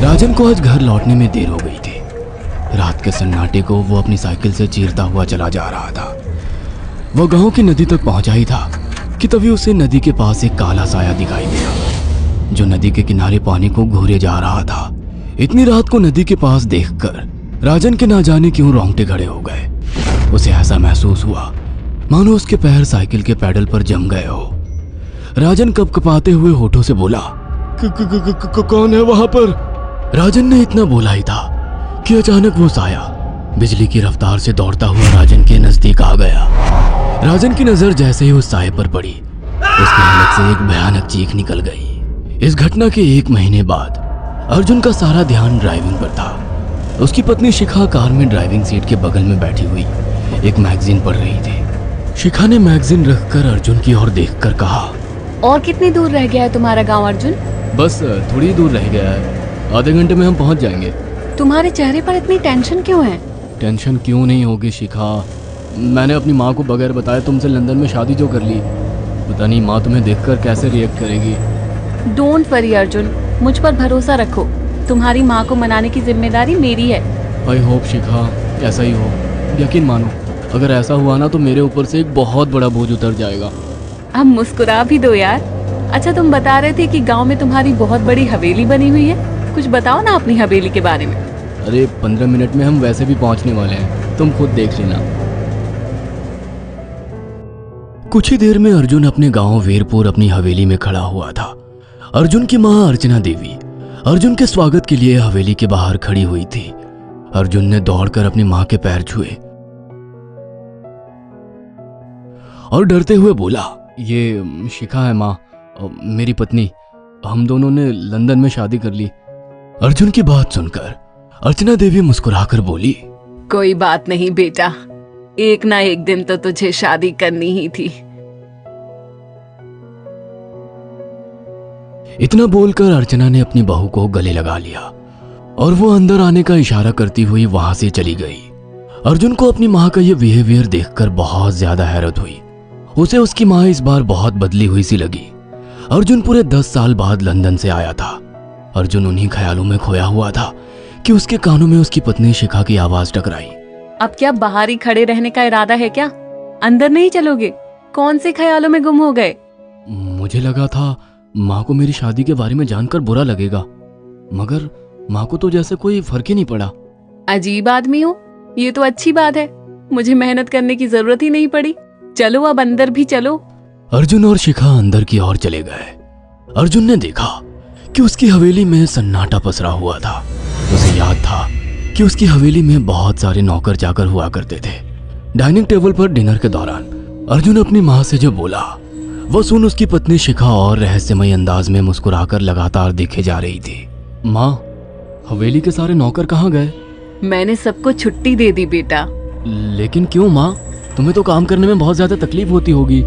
राजन को आज घर लौटने में देर हो गई थी। रात के सन्नाटे को वो अपनी साइकिल से चीरता हुआ चला जा रहा था। वो गांव की नदी तक पहुंचा ही था कि तभी उसे नदी के पास एक काला साया दिखाई दिया जो नदी के किनारे पानी को घूरे जा रहा था। इतनी रात को नदी के पास देखकर राजन के ना जाने क्यों रोंगटे खड़े हो गए। उसे ऐसा महसूस हुआ मानो उसके पैर साइकिल के पैडल पर जम गए हो। राजन कपकपाते हुए होठों से बोला, कौन है वहां पर? राजन ने इतना बोला ही था कि अचानक वो साया बिजली की रफ्तार से दौड़ता हुआ राजन के नजदीक आ गया। राजन की नजर जैसे ही उस साये पर पड़ी, उसके हलक से एक भयानक चीख निकल गई। इस घटना के 1 महीने बाद अर्जुन का सारा ध्यान ड्राइविंग पर था। उसकी पत्नी शिखा कार में ड्राइविंग सीट के बगल में बैठी हुई एक मैगजीन पढ़ रही थी। शिखा ने मैगजीन रखकर अर्जुन की ओर देखकर कहा, और कितनी दूर रह गया है तुम्हारा गांव अर्जुन? बस थोड़ी दूर रह गया है, आधे घंटे में हम पहुंच जाएंगे। तुम्हारे चेहरे पर इतनी टेंशन क्यों है? टेंशन क्यों नहीं होगी शिखा, मैंने अपनी माँ को बगैर बताए तुमसे लंदन में शादी जो कर ली। पता नहीं माँ तुम्हें देखकर कैसे रिएक्ट करेगी। डोंट वरी अर्जुन, मुझ पर भरोसा रखो। तुम्हारी माँ को मनाने की जिम्मेदारी मेरी है। आई होप शिखा ऐसा ही हो। यकीन मानो अगर ऐसा हुआ ना तो मेरे ऊपर से एक बहुत बड़ा बोझ उतर जाएगा। अब मुस्कुरा भी दो यार। अच्छा, तुम बता रहे थे कि गांव में तुम्हारी बहुत बड़ी हवेली बनी हुई है, कुछ बताओ ना अपनी हवेली के बारे में। अरे 15 मिनट में हम वैसे भी पहुंचने वाले हैं, तुम खुद देख लेना। कुछ ही देर में अर्जुन अपने गांव वीरपुर अपनी हवेली में खड़ा हुआ था। अर्जुन की मां अर्चना देवी अर्जुन के स्वागत के लिए हवेली के बाहर खड़ी हुई थी। अर्जुन ने दौड़कर अपनी मां के पैर छुए और डरते हुए बोला, ये शिखा है मां, मेरी पत्नी। हम दोनों ने लंदन में शादी कर ली। अर्जुन की बात सुनकर अर्चना देवी मुस्कुराकर बोली, कोई बात नहीं बेटा, एक ना एक दिन तो तुझे शादी करनी ही थी। इतना बोलकर अर्चना ने अपनी बहू को गले लगा लिया और वो अंदर आने का इशारा करती हुई वहां से चली गई। अर्जुन को अपनी मां का ये बिहेवियर देखकर बहुत ज्यादा हैरत हुई। उसे उसकी मां इस बार बहुत बदली हुई सी लगी। अर्जुन पूरे 10 साल बाद लंदन से आया था। अर्जुन उन्हीं ख्यालों में खोया हुआ था कि उसके कानों में उसकी पत्नी शिखा की आवाज टकराई। अब क्या बाहर ही खड़े रहने का इरादा है क्या? अंदर नहीं चलोगे? कौन से ख्यालों में गुम हो गए? मुझे लगा था माँ को मेरी शादी के बारे में जानकर बुरा लगेगा, मगर माँ को तो जैसे कोई फर्क ही नहीं पड़ा। अजीब आदमी हो, ये तो अच्छी बात है। मुझे मेहनत करने की जरूरत ही नहीं पड़ी। चलो अब अंदर भी चलो। अर्जुन और शिखा अंदर की ओर चले गए। अर्जुन ने देखा कि उसकी हवेली में सन्नाटा पसरा हुआ था। उसे याद था कि उसकी हवेली में बहुत सारे नौकर चाकर हुआ करते थे। डाइनिंग टेबल पर डिनर के दौरान अर्जुन अपनी माँ से जो बोला वो सुन उसकी पत्नी शिखा और रहस्यमय अंदाज में मुस्कुराकर लगातार देखे जा रही थी। माँ, हवेली के सारे नौकर कहाँ गए? मैंने सबको छुट्टी दे दी बेटा। लेकिन क्यों माँ, तुम्हें तो काम करने में बहुत ज्यादा तकलीफ होती होगी।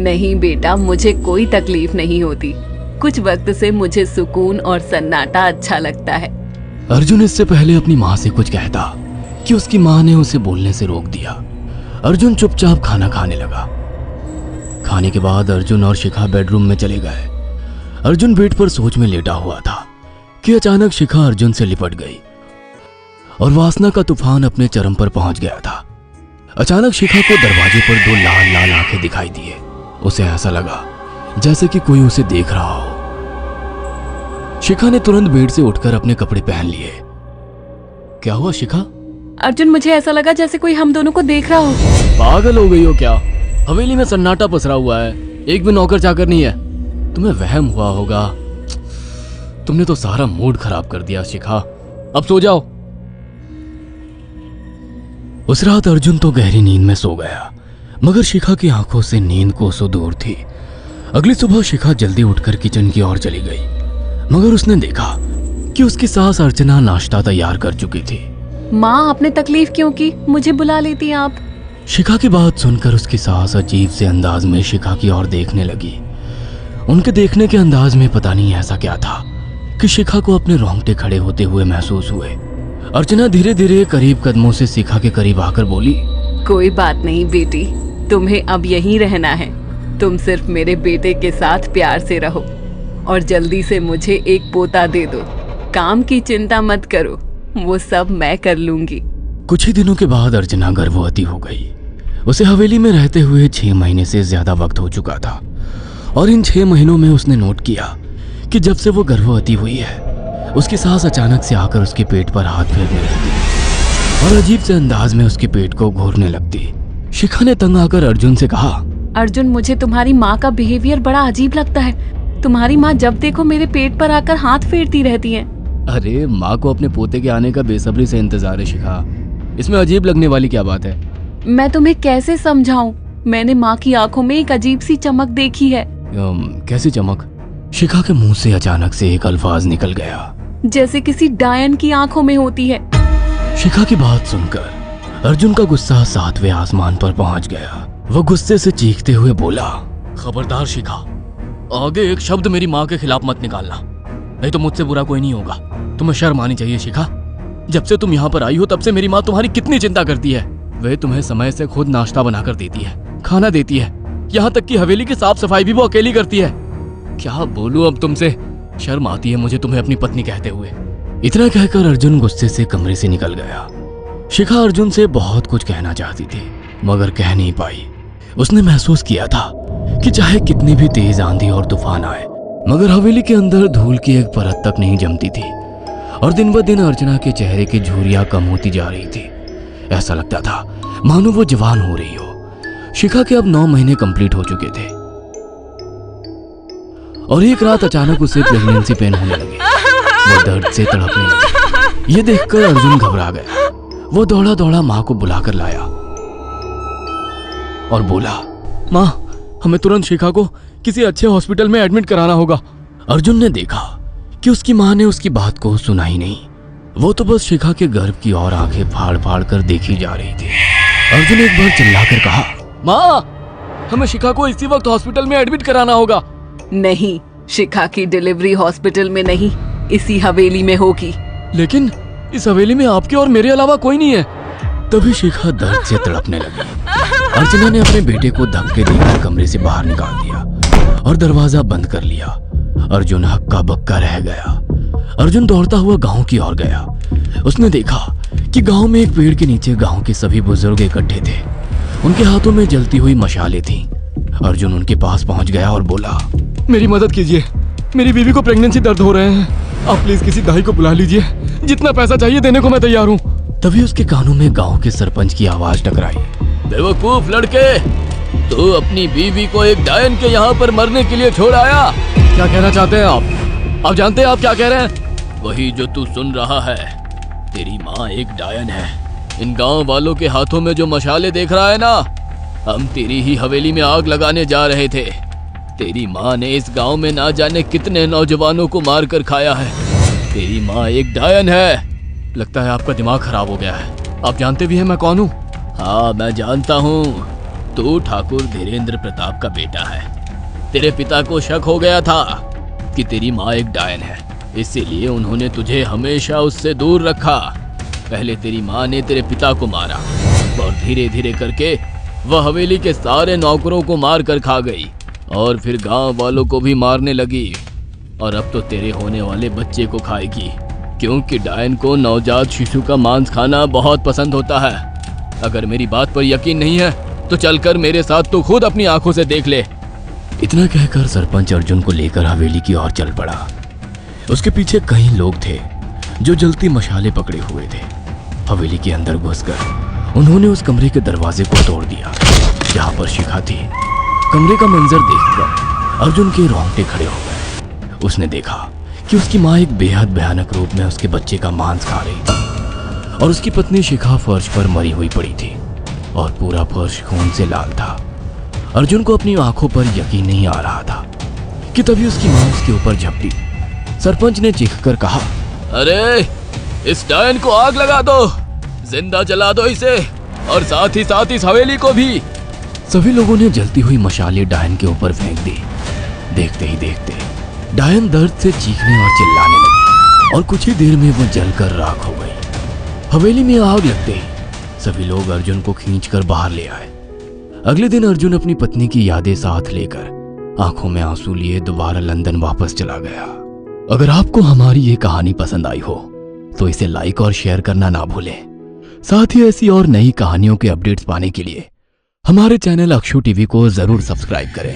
नहीं बेटा, मुझे कोई तकलीफ नहीं होती। कुछ वक्त से मुझे सुकून और सन्नाटा अच्छा लगता है। अर्जुन इससे पहले अपनी माँ से कुछ कहता कि उसकी माँ ने उसे बोलने से रोक दिया। अर्जुन चुपचाप खाना खाने लगा। खाने के बाद अर्जुन और शिखा बेडरूम में चले गए। अर्जुन बेड पर सोच में लेटा हुआ था कि अचानक शिखा अर्जुन से लिपट गई और वासना का तूफान अपने चरम पर पहुंच गया था। अचानक शिखा को दरवाजे पर 2 लाल लाल आंखें दिखाई दिए। उसे ऐसा लगा जैसे कि कोई उसे देख रहा हो। शिखा ने तुरंत बेड से उठकर अपने कपड़े पहन लिए। क्या हुआ शिखा? अर्जुन, मुझे ऐसा लगा जैसे कोई हम दोनों को देख रहा हो। पागल हो गई हो क्या? हवेली में सन्नाटा पसरा हुआ है, एक भी नौकर चाकर नहीं है। तुम्हें वहम हुआ होगा। तुमने तो सारा मूड खराब कर दिया शिखा, अब सो जाओ। उस रात अर्जुन तो गहरी नींद में सो गया, मगर शिखा की आंखों से नींद कोसों दूर थी। अगली सुबह शिखा जल्दी उठकर किचन की ओर चली गई, मगर उसने देखा कि उसकी सास अर्चना नाश्ता तैयार कर चुकी थी। माँ, आपने तकलीफ क्यों की? मुझे बुला लेती आप। शिखा की बात सुनकर उसकी सास अजीब से अंदाज में शिखा की ओर देखने लगी। उनके देखने के अंदाज में पता नहीं ऐसा क्या था कि शिखा को अपने रोंगटे खड़े होते हुए महसूस हुए। अर्चना धीरे धीरे करीब कदमों से शिखा के करीब आकर बोली, कोई बात नहीं बेटी, तुम्हें अब यहीं रहना है। तुम सिर्फ मेरे बेटे के साथ प्यार से रहो और जल्दी से मुझे एक पोता दे दो। काम की चिंता मत करो, वो सब मैं कर लूंगी। कुछ ही दिनों के बाद अर्चना गर्भवती हो गई। उसे हवेली में रहते हुए 6 महीने से ज्यादा वक्त हो चुका था और इन 6 महीनों में उसने नोट किया कि जब से वो गर्भवती हुई है उसकी सास अचानक से आकर उसके पेट पर हाथ फेरने लगती और अजीब से अंदाज में उसके पेट को घूरने लगती। शिखा ने तंग आकर अर्जुन से कहा, अर्जुन, मुझे तुम्हारी माँ का बिहेवियर बड़ा अजीब लगता है। तुम्हारी माँ जब देखो मेरे पेट पर आकर हाथ फेरती रहती है। अरे माँ को अपने पोते के आने का बेसब्री से इंतजार है शिखा, इसमें अजीब लगने वाली क्या बात है? मैं तुम्हें कैसे समझाऊं? मैंने माँ की आंखों में एक अजीब सी चमक देखी है। कैसी चमक? शिखा के मुंह से अचानक से एक अल्फाज निकल गया, जैसे किसी डायन की आंखों में होती है। शिखा की बात सुनकर अर्जुन का गुस्सा 7वें आसमान पर पहुंच गया। वो गुस्से से चीखते हुए बोला, खबरदार शिखा, आगे एक शब्द मेरी माँ के खिलाफ मत निकालना, नहीं तो मुझसे बुरा कोई नहीं होगा। तुम्हें शर्म आनी चाहिए शिखा। जब से तुम यहाँ पर आई हो तब से मेरी माँ तुम्हारी कितनी चिंता करती है। वह तुम्हें समय से खुद नाश्ता बनाकर देती है, खाना देती है, यहाँ तक कि हवेली की साफ सफाई भी वो अकेली करती है। क्या बोलूं अब तुमसे, शर्म आती है मुझे तुम्हें अपनी पत्नी कहते हुए। इतना कहकर अर्जुन गुस्से से कमरे से निकल गया। शिखा अर्जुन से बहुत कुछ कहना चाहती थी मगर कह नहीं पाई। उसने महसूस किया था कि चाहे कितनी भी तेज आंधी और तूफान आए मगर हवेली के अंदर धूल की एक परत तक नहीं जमती थी और दिन ब दिन अर्चना के चेहरे की झुर्रियां कम होती जा रही थी। ऐसा लगता था मानो वो जवान हो रही हो। शिखा के अब 9 महीने कंप्लीट हो चुके थे और एक रात अचानक उसे प्रेगनेंसी पेन होने लगे। वो दर्द से तड़पने लगी। ये देखकर अर्जुन घबरा गया। वो दौड़ा दौड़ा माँ को बुलाकर लाया और बोला, माँ, हमें तुरंत शिखा को किसी अच्छे हॉस्पिटल में एडमिट कराना होगा। अर्जुन ने देखा कि उसकी माँ ने उसकी बात को सुना ही नहीं। वो तो बस शिखा के गर्भ की ओर आंखें फाड़ फाड़ कर देखी जा रही थी। अर्जुन एक बार चिल्लाकर कहा, माँ, हमें शिखा को इसी वक्त हॉस्पिटल में एडमिट कराना होगा। नहीं, शिखा की डिलीवरी हॉस्पिटल में नहीं, इसी हवेली में होगी। लेकिन इस हवेली में आपके और मेरे अलावा कोई नहीं है। तभी शिखा दर्द से तड़पने लगी। अर्चना ने अपने बेटे को धक्के देकर कमरे से बाहर निकाल दिया और दरवाजा बंद कर लिया। अर्जुन हक्का बक्का रह गया। अर्जुन दौड़ता हुआ गांव की ओर गया। उसने देखा कि गांव में एक पेड़ के नीचे गांव के सभी बुजुर्ग इकट्ठे थे। उनके हाथों में जलती हुई मशालें थीं। अर्जुन उनके पास पहुंच गया और बोला, मेरी मदद कीजिए, मेरी बीवी को प्रेगनेंसी दर्द हो रहे हैं। आप प्लीज किसी दाई को बुला लीजिए, जितना पैसा चाहिए देने को मैं तैयार हूँ। तभी उसके कानों में गांव के सरपंच की आवाज टकराई, बेवकूफ लड़के, तू अपनी बीवी को एक डायन के यहाँ पर मरने के लिए छोड़ आया। क्या कहना चाहते हैं आप? आप जानते हैं आप क्या कह रहे हैं? वही जो तू सुन रहा है। तेरी माँ एक डायन है। इन गांव वालों के हाथों में जो मशाले देख रहा है ना, हम तेरी ही हवेली में आग लगाने जा रहे थे। तेरी माँ ने इस गांव में ना जाने कितने नौजवानों को मार कर खाया है। तेरी माँ एक डायन है। लगता है आपका दिमाग खराब हो गया है। आप जानते भी हैं मैं कौन हूँ? हाँ, मैं जानता हूँ। तू ठाकुर धीरेन्द्र प्रताप का बेटा है। तेरे पिता को शक हो गया था कि तेरी माँ एक डायन है, इसीलिए उन्होंने तुझे हमेशा उससे दूर रखा। पहले तेरी माँ ने तेरे पिता को मारा और धीरे धीरे करके वह हवेली के सारे नौकरों को मार कर खा गई और फिर गांव वालों को भी मारने लगी। और अब तो तेरे होने वाले बच्चे को खाएगी, क्योंकि डायन को नवजात शिशु का मांस खाना बहुत पसंद होता है। अगर मेरी बात पर यकीन नहीं है तो चलकर मेरे साथ तो खुद अपनी आंखों से देख ले। इतना कहकर सरपंच अर्जुन को लेकर हवेली की ओर चल पड़ा। उसके पीछे कई लोग थे जो जलती मशाले पकड़े हुए थे। हवेली के अंदर घुसकर उन्होंने उस कमरे के दरवाजे को तोड़ दिया जहां पर शिखा थी। कमरे का मंजर देखकर अर्जुन के रोंगटे खड़े हो गए। उसने देखा कि उसकी माँ एक बेहद भयानक रूप में उसके बच्चे का मांस खा रही थी और उसकी पत्नी शिखा फर्श पर मरी हुई पड़ी थी और पूरा फर्श खून से लाल था। अर्जुन को अपनी आंखों पर यकीन नहीं आ रहा था कि तभी उसकी माँ उसके ऊपर झपटी। सरपंच ने चीखकर कहा, अरे इस डायन को आग लगा दो, जिंदा जला दो इसे और साथ ही इस हवेली को भी। सभी लोगों ने जलती हुई मशाले डायन के ऊपर फेंक दी। देखते ही देखते डायन दर्द से चीखने और चिल्लाने लगी और कुछ ही देर में वो जलकर राख हो गई। हवेली में आग लगते ही सभी लोग अर्जुन को खींचकर बाहर ले आए। अगले दिन अर्जुन अपनी पत्नी की यादें साथ लेकर आंखों में आंसू लिए दोबारा लंदन वापस चला गया। अगर आपको हमारी ये कहानी पसंद आई हो तो इसे लाइक और शेयर करना ना भूलें। साथ ही ऐसी और नई कहानियों के अपडेट्स पाने के लिए हमारे चैनल अक्षु टीवी को जरूर सब्सक्राइब करें।